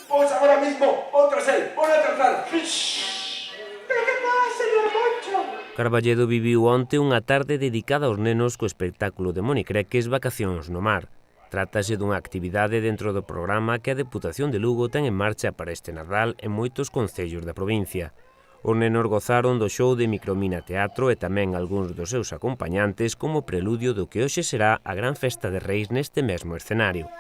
Pois agora mismo, outra sei, vou a tratar. Pero que pasa, señor Moncho? Carballedo viviu onte unha tarde dedicada aos nenos co espectáculo de Monicreques Vacacións no Mar. Trátase dunha actividade dentro do programa que a Deputación de Lugo ten en marcha para este Nadal en moitos concellos da provincia. Os nenos gozaron do show de Micromina Teatro e tamén algúns dos seus acompañantes como preludio do que hoxe será a gran festa de Reis neste mesmo escenario.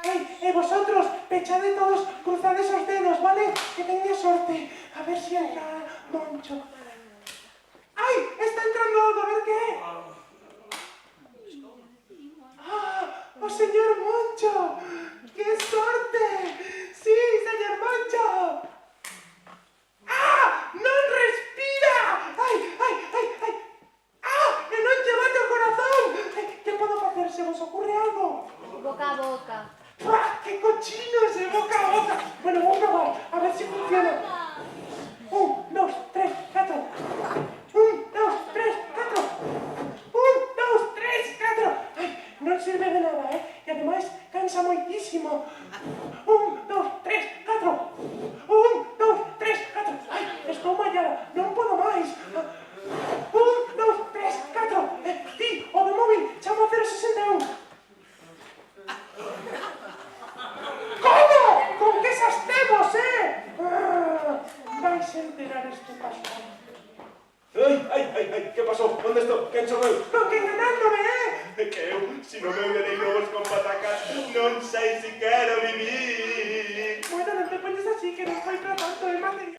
E vosotros, pechade todos, cruzades os dedos, vale? Que teña sorte. A ver si entra Moncho. ¡Ay! Está entrando algo, a ver qué é. ¡Ah! ¡Oh, señor Moncho! ¡Qué sorte! ¡Sí, señor Moncho! ¡Ah! ¡Non respira! ¡Ay, ay, ay, ay! ¡Ah! ¡E non lle bate o corazón! Ay, que podo facer? Se vos ocurre algo? Boca a boca. ¡Ah! ¡Qué cochinos! ¡De boca a boca! Bueno, vou probar, a ver si funciona. 1, 2, 3, 4. 1, 2, 3, 4. 1, 2, 3, 4. Ay, non sirve de nada, E ademais cansa moitísimo. 1, 2, 3, 4. 1, 2, 3, 4. Ay, estou mallada, non podo máis. 1, 2, 3, 4. Ti, o do móvil, chamo 061. ¿Cómo? ¿Con qué esas temos, vais a enterar este pastor. Ai, que pasou? Onde estou? Quen son eu? Con que enganándome, É que eu, se non me vianei novos con patacas, non sei se quero vivir. Bueno, non te poñes así, que non foi para tanto, Madrid.